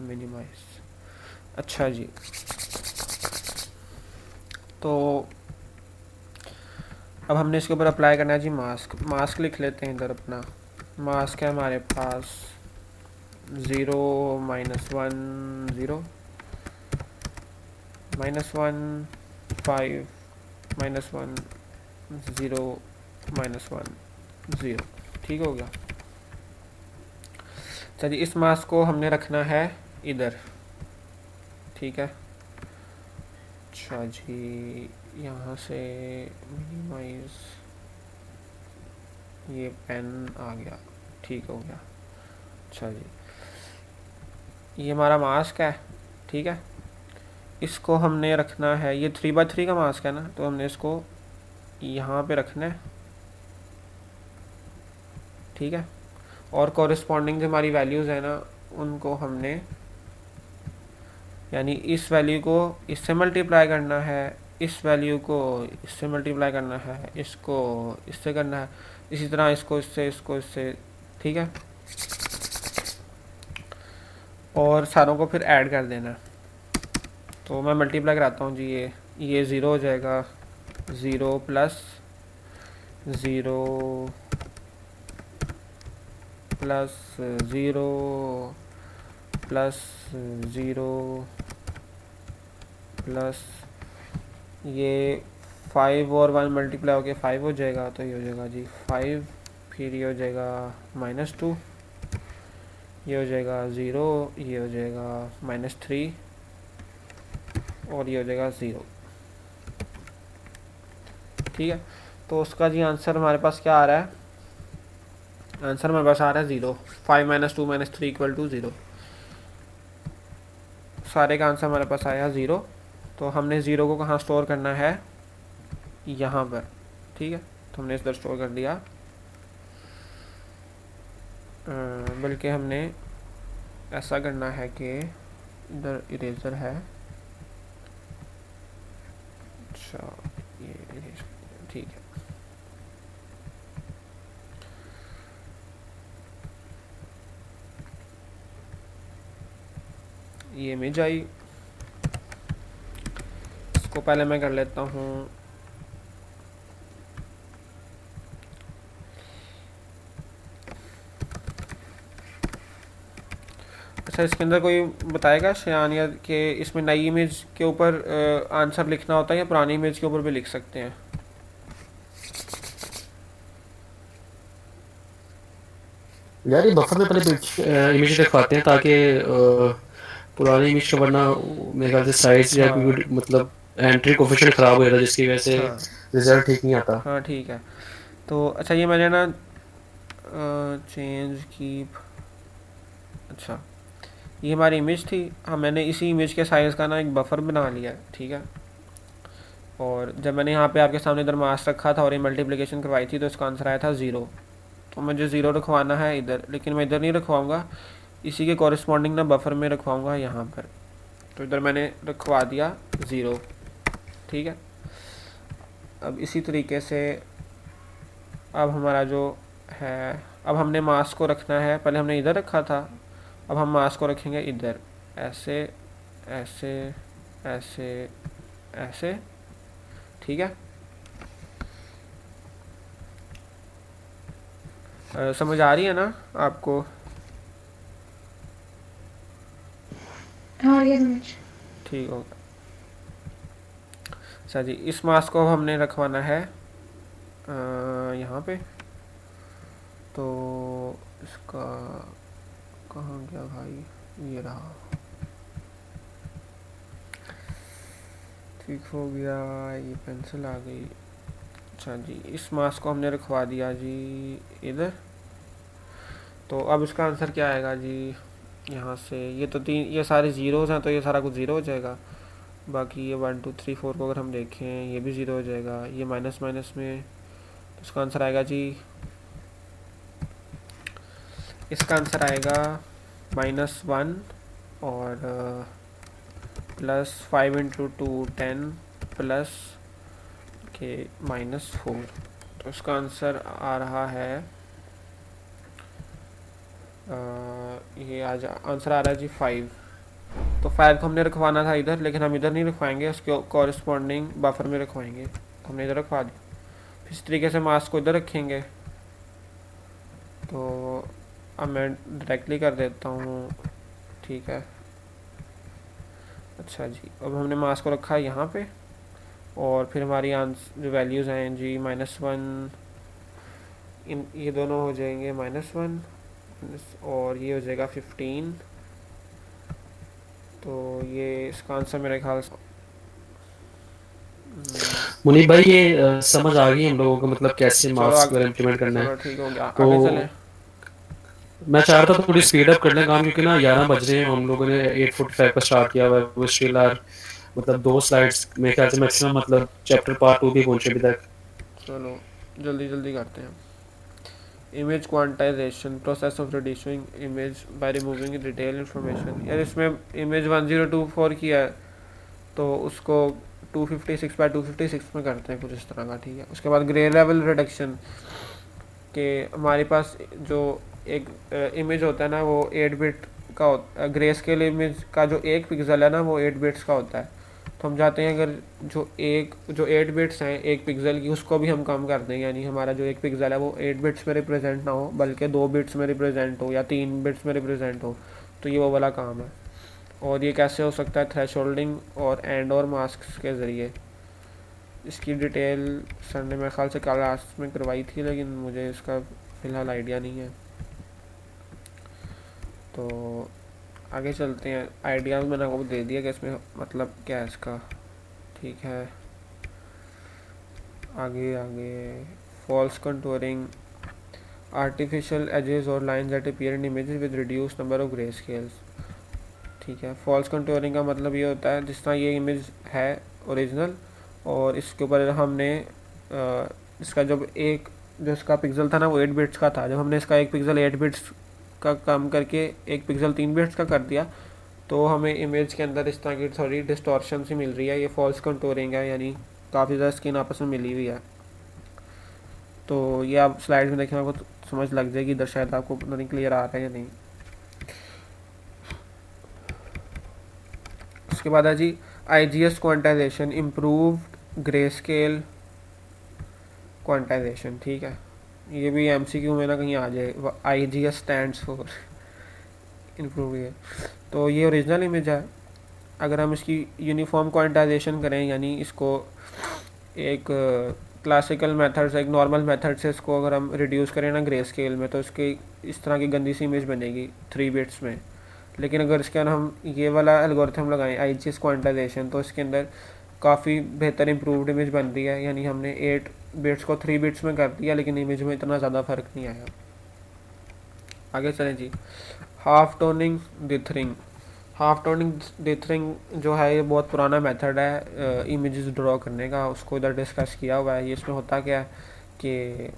Minimise. अच्छा जी, तो अब हमने इसके ऊपर अप्लाई करना है जी मास्क। मास्क लिख लेते हैं इधर अपना। मास्क है हमारे पास 0 -1 0 -1 5 -1 0 -1 0। ठीक हो गया। चलिए इस मास्क को हमने रखना है इधर। ठीक है। अच्छा जी, यहाँ से मिनिमाइज, ये पेन आ गया। ठीक हो गया। अच्छा जी, ये हमारा मास्क है। ठीक है। इसको हमने रखना है, ये 3x3 का मास्क है ना, तो हमने इसको यहाँ पे रखना है। ठीक है। और कॉरेस्पॉन्डिंग जो हमारी वैल्यूज़ है ना, उनको हमने, यानी इस वैल्यू को इससे मल्टीप्लाई करना है, इस वैल्यू को इससे मल्टीप्लाई करना है, इसको इससे करना है, इसी तरह इसको इससे, इसको इससे। ठीक है। और सारों को फिर ऐड कर देना है। तो मैं मल्टीप्लाई कराता हूँ जी। ये 0 हो जाएगा, 0 प्लस 0 प्लस 0 प्लस 0 प्लस ये 5 और 1 मल्टीप्लाई होके 5 हो जाएगा, तो ये हो जाएगा जी 5। फिर ये हो जाएगा -2, ये हो जाएगा 0, ये हो जाएगा -3 और ये हो जाएगा 0। ठीक है। तो उसका जी आंसर हमारे पास क्या आ रहा है? आंसर हमारे पास आ रहा है 0। 5 - 2 - 3 = 0। सारे का आंसर हमारे पास आया 0। तो हमने 0 को कहाँ स्टोर करना है? यहाँ पर। ठीक है। तो हमने इधर स्टोर कर दिया। बल्कि हमने ऐसा करना है कि इधर इरेजर है। अच्छा, ये इरेज, ठीक है। ये इमेज आई। इसको पहले मैं कर लेता हूँ। अच्छा, इसके अंदर कोई बताएगा शयानिया कि इसमें नई इमेज के ऊपर आंसर लिखना होता है या पुरानी इमेज के ऊपर भी लिख सकते हैं? यार ये बफर में पहले इमेज रखवाते हैं ताकि पुरानी इमेज का, वरना मेरे ख्याल से साइज या हाँ, कोई मतलब एंट्री कोफिशिएंट ख़राब हो जाता है, जिसकी वजह से हाँ, रिजल्ट ठीक नहीं आता। हाँ, ठीक है। तो अच्छा, ये मैंने ना चेंज कीप, अच्छा, ये हमारी इमेज थी। हाँ, मैंने इसी इमेज के साइज़ का ना एक बफर बना लिया है। ठीक है। और जब मैंने यहाँ पे आपके सामने इधर मास रखा था और ये मल्टीप्लिकेशन करवाई थी, तो इसका आंसर आया था 0। तो मुझे 0 रखवाना है इधर, लेकिन मैं इधर नहीं रखवाऊँगा, इसी के कॉरेस्पॉन्डिंग ना बफर में रखवाऊँगा यहाँ पर। तो इधर मैंने रखवा दिया 0। ठीक है। अब इसी तरीके से अब हमारा जो है, अब हमने मास को रखना है, पहले हमने इधर रखा था, अब हम मास को रखेंगे इधर, ऐसे ऐसे ऐसे ऐसे। ठीक है। समझ आ रही है ना आपको? हाँ, ये समझ। ठीक होगा। अच्छा जी, इस मास को हमने रखवाना है यहाँ पे। तो इसका कहाँ गया भाई? ये रहा। ठीक हो गया, ये पेंसिल आ गई। अच्छा जी, इस मास को हमने रखवा दिया जी इधर। तो अब इसका आंसर क्या आएगा जी? यहाँ से ये तो तीन, ये सारे ज़ीरोज़ हैं, तो ये सारा कुछ ज़ीरो हो जाएगा। बाकी ये 1 2 3 4 को अगर हम देखें, ये भी ज़ीरो हो जाएगा। ये माइनस माइनस में, तो इसका आंसर आएगा जी, इसका आंसर आएगा -1 और +5 × 2 10 प्लस के -4। तो इसका आंसर आ रहा है, ये आंसर आ रहा है जी 5। तो फाइल को हमने रखवाना था इधर, लेकिन हम इधर नहीं रखवाएंगे, उसके कॉरस्पॉन्डिंग बफर में रखवाएंगे। हमने इधर रखवा दिया। इस तरीके से मास्क को इधर रखेंगे। तो अब मैं डायरेक्टली कर देता हूँ, ठीक है। अच्छा जी, अब हमने मास्क को रखा है यहाँ पे, और फिर हमारी जो वैल्यूज़ हैं जी -1, इन ये दोनों हो जाएंगे -1, और ये हो जाएगा 15। तो ये इसका आंसर मेरे ख्याल से मुनीब भाई ये समझ आ गई हम लोगों को, मतलब कैसे चलो मास्क वगैरह इम्प्लीमेंट करना है। चलो ठीक हो गया, तो आगे चलें। मैं चाह रहा था थोड़ी स्पीड अप कर लें काम, क्योंकि ना 11 बज रहे हैं, हम लोगों ने 8:45 पर स्टार्ट किया हुआ है, वो स्टिल आर मतलब 2 स्लाइड्स मेरे ख्याल से मैक्सिमम, मतलब चैप्टर पार्ट 2 भी पहुंचे अभी तक। चलो जल्दी जल्दी करते हैं। Image quantization, process of reducing image by removing detail information. यार इसमें इमेज 1024 की है, तो उसको 256 बाय 256 में करते हैं कुछ इस तरह का, ठीक है। उसके बाद ग्रे लेवल रिडक्शन के हमारे पास जो एक इमेज होता है ना, वो 8 बिट का होता, ग्रे स्केल इमेज का जो एक पिक्सल है ना, वो 8 बिट्स का होता है। तो हम चाहते हैं अगर जो 8 बिट्स हैं एक पिक्सल की, उसको भी हम कम कर दें, यानी हमारा जो एक पिक्सल है वो 8 बिट्स में रिप्रेजेंट ना हो, बल्कि 2 बिट्स में रिप्रेजेंट हो या 3 बिट्स में रिप्रेजेंट हो। तो ये वो वाला काम है। और ये कैसे हो सकता है? थ्रेशोल्डिंग और एंड और मास्क के ज़रिए। इसकी डिटेल सर ने मेरे ख्याल से क्लास में करवाई थी, लेकिन मुझे इसका फ़िलहाल आइडिया नहीं है। तो आगे चलते हैं। आइडिया मैंने आपको दे दिया कि इसमें मतलब क्या है इसका, ठीक है। आगे आगे फॉल्स कंटूरिंग, आर्टिफिशियल एजेस और lines that appear in images with reduce number of grey scales, ठीक है। फॉल्स कंटूरिंग का मतलब ये होता है जिस तरह ये इमेज है ओरिजिनल, और इसके ऊपर हमने इसका जो इसका पिक्सल था ना, वो 8 बिट्स का था। जब हमने इसका एक पिक्सल 8 बिट्स का कम करके एक पिक्सल 3 बिट्स का कर दिया, तो हमें इमेज के अंदर इस तरह की थोड़ी डिस्टॉर्शन सी मिल रही है। ये फॉल्स कंटूरिंग है, यानी काफ़ी ज़्यादा स्किन आपस में मिली हुई है। तो ये आप स्लाइड में देखें, आपको समझ लग जाएगी। इधर शायद आपको पता नहीं क्लियर आ रहा है या नहीं। उसके बाद है जी IGS quantization, improved grey scale quantization, ठीक है। ये भी MCQ में ना कहीं आ जाए, IGS स्टैंड्स फॉर इम्प्रूव। है तो ये ओरिजिनल इमेज है। अगर हम इसकी यूनिफॉर्म क्वांटाइजेशन करें, यानी इसको एक क्लासिकल मेथड से, एक नॉर्मल मेथड से इसको अगर हम रिड्यूस करें ना ग्रे स्केल में, तो इसकी इस तरह की गंदी सी इमेज बनेगी 3 बिट्स में। लेकिन अगर इसके अंदर हम ये वाला एल्गोरिथम लगाएं IGS क्वांटाइजेशन, तो इसके अंदर काफ़ी बेहतर इम्प्रूव्ड इमेज बन रही है। यानी हमने 8 बिट्स को 3 बिट्स में कर दिया, लेकिन इमेज में इतना ज़्यादा फ़र्क नहीं आया। आगे चलें जी। Half toning dithering. Half toning dithering जो है, ये बहुत पुराना मेथड है इमेजेस ड्रॉ करने का। उसको इधर डिस्कस किया हुआ है। ये इसमें होता क्या है कि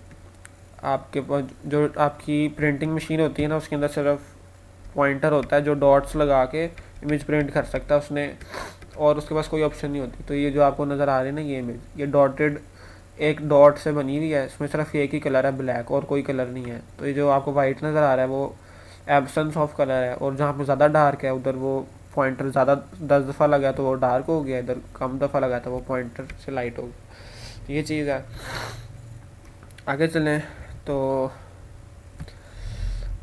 आपके पास जो आपकी प्रिंटिंग मशीन होती है ना, उसके अंदर सिर्फ पॉइंटर होता है जो डॉट्स लगा के इमेज प्रिंट कर सकता है उसने, और उसके पास कोई ऑप्शन नहीं होती। तो ये जो आपको नज़र आ रही है ना, ये इमेज, ये डॉटेड एक डॉट से बनी हुई है। इसमें सिर्फ एक ही कलर है, ब्लैक, और कोई कलर नहीं है। तो ये जो आपको वाइट नज़र आ रहा है, वो एब्सेंस ऑफ कलर है। और जहाँ पे ज़्यादा डार्क है, उधर वो पॉइंटर ज़्यादा 10 दफ़ा लगा तो वो डार्क हो गया, इधर कम दफ़ा लगा तो वो पॉइंटर से लाइट हो गया। तो ये चीज़ है। आगे चलें तो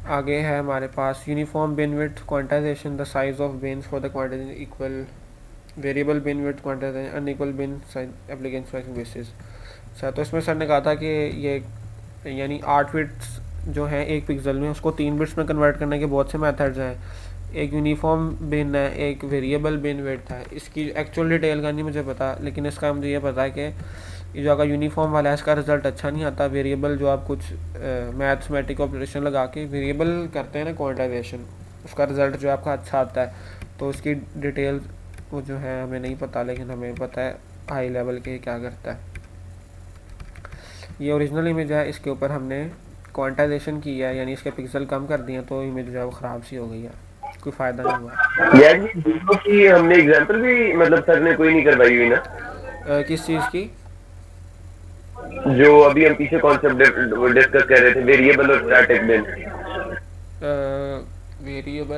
आगे है हमारे पास uniform bin width quantization, the size of bins for the quantization equal variable bin width quantization, unequal bin size application basis. अच्छा, तो इसमें सर ने कहा था कि ये यानी 8 बिट्स जो हैं एक पिक्सल में, उसको 3 बिट्स में कन्वर्ट करने के बहुत से मेथड्स हैं। एक यूनिफॉर्म बिन है, एक वेरिएबल बिन विड्थ है। इसकी एक्चुअल डिटेल का नहीं मुझे पता, लेकिन इसका मुझे ये पता है कि ये जो अगर यूनिफॉर्म वाला है, इसका रिज़ल्ट अच्छा नहीं आता। वेरिएबल जो आप कुछ मैथमेटिक ऑपरेशन लगा के वेरिएबल करते हैं ना क्वांटाइजेशन, उसका रिज़ल्ट जो आपका अच्छा आता है। तो उसकी डिटेल वो जो है हमें नहीं पता, लेकिन हमें पता है हाई लेवल के क्या करता है। ये ओरिजिनल इमेज है, इसके ऊपर हमने क्वांटाइजेशन की है, यानी इसके पिक्सल कम कर दिए, तो इमेज जो है वो ख़राब सी हो गई है, कोई फ़ायदा नहीं हुआ। यार ये दोनों की हमने एग्जांपल भी मतलब सर ने कोई नहीं करवाई हुई ना, किस चीज़ की? जो अभी हम पीछे कॉन्सेप्ट डिस्कस कर रहे थे, वेरिएबल और स्टैटिक बिन। वेरिएबल